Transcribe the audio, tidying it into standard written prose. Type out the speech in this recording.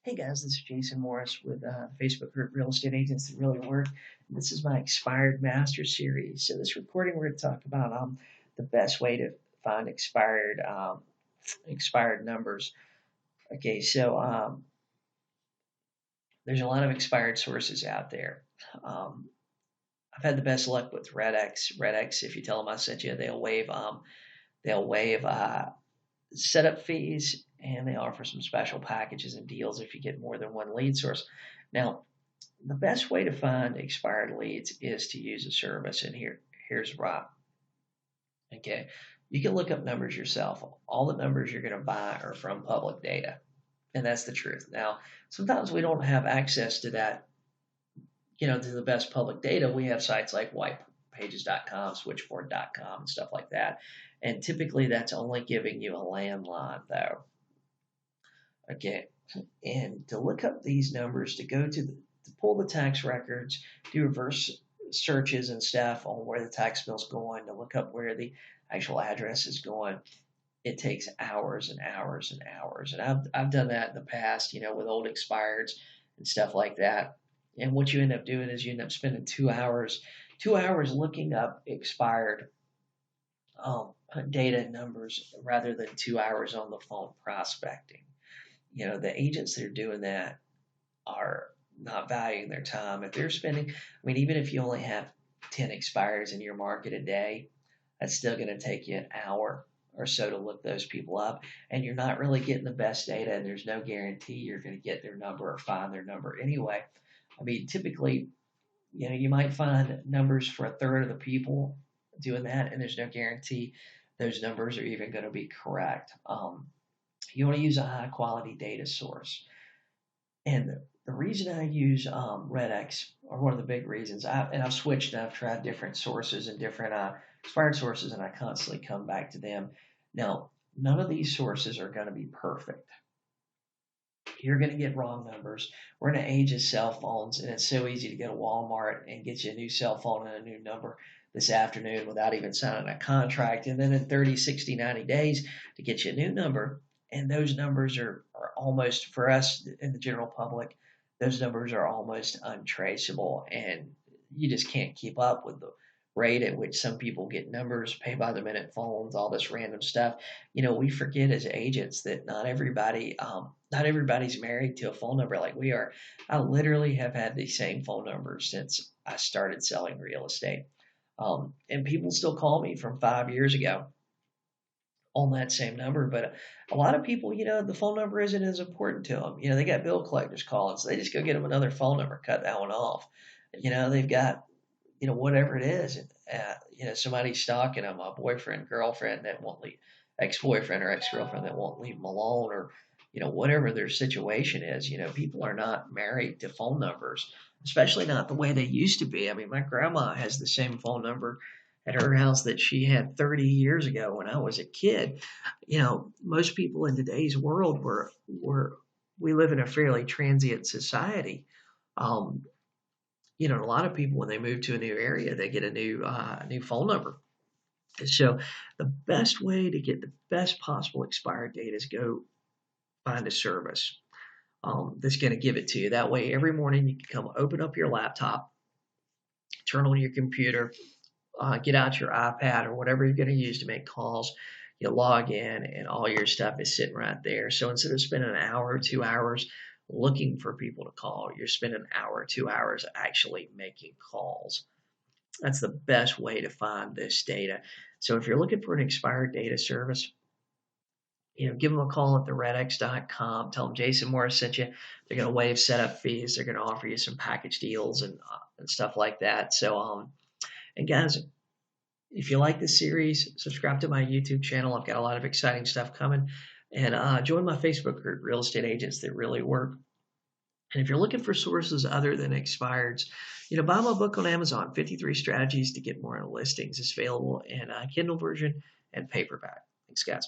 Hey guys, this is Jason Morris with Facebook group Real Estate Agents That Really Work. This is my Expired Master Series. So this recording we're going to talk about the best way to find expired numbers. Okay, so there's a lot of expired sources out there. Um, I've had the best luck with RedX. RedX, if you tell them I sent you, they'll waive setup fees, and they offer some special packages and deals if you get more than one lead source. Now, the best way to find expired leads is to use a service, and here's why. Okay, you can look up numbers yourself. All the numbers you're going to buy are from public data, and that's the truth. Now, sometimes we don't have access to that, to the best public data. We have sites like whitepages.com, switchboard.com, and stuff like that. And typically that's only giving you a landline, though. Okay. And to look up these numbers, to pull the tax records, do reverse searches and stuff on where the tax bill's going, to look up where the actual address is going, it takes hours and hours and hours. And I've done that in the past, with old expireds and stuff like that. And what you end up doing is you end up spending 2 hours looking up expired data numbers rather than 2 hours on the phone prospecting. The agents that are doing that are not valuing their time. If they're spending, even if you only have 10 expires in your market a day, that's still going to take you an hour or so to look those people up, and you're not really getting the best data, and there's no guarantee you're going to get their number or find their number anyway. Typically, you might find numbers for a third of the people doing that, and there's no guarantee those numbers are even going to be correct. You want to use a high quality data source. And the reason I use RedX, or one of the big reasons, I've switched and I've tried different sources and different expired sources, and I constantly come back to them. Now, none of these sources are going to be perfect. You're going to get wrong numbers. We're in an age of cell phones, and it's so easy to go to Walmart and get you a new cell phone and a new number this afternoon without even signing a contract. And then in 30, 60, 90 days to get you a new number. And those numbers are almost, for us in the general public, those numbers are almost untraceable. And you just can't keep up with the rate at which some people get numbers, pay by the minute phones, all this random stuff. We forget as agents that not everybody's married to a phone number like we are. I literally have had the same phone number since I started selling real estate. And people still call me from 5 years ago on that same number. But a lot of people, the phone number isn't as important to them. They got bill collectors calling, so they just go get them another phone number, cut that one off. They've got, whatever it is. Somebody's stalking them, a boyfriend, girlfriend that won't leave, ex-boyfriend or ex-girlfriend that won't leave them alone, or, whatever their situation is. People are not married to phone numbers, especially not the way they used to be. My grandma has the same phone number at her house that she had 30 years ago when I was a kid. Most people in today's world we live in a fairly transient society. Um, a lot of people when they move to a new area, they get a new phone number. So the best way to get the best possible expired data is go find a service that's going to give it to you. That way, every morning you can come open up your laptop, turn on your computer, get out your iPad or whatever you're going to use to make calls. You log in, and all your stuff is sitting right there. So instead of spending an hour or 2 hours looking for people to call, you're spending an hour or 2 hours actually making calls. That's the best way to find this data. So if you're looking for an expired data service, give them a call at theredx.com. Tell them Jason Morris sent you. They're going to waive setup fees. They're going to offer you some package deals and stuff like that. So, and guys, if you like this series, subscribe to my YouTube channel. I've got a lot of exciting stuff coming. And join my Facebook group, Real Estate Agents That Really Work. And if you're looking for sources other than expireds, buy my book on Amazon, 53 Strategies to Get More Listings. It's available in Kindle version and paperback. Thanks, guys.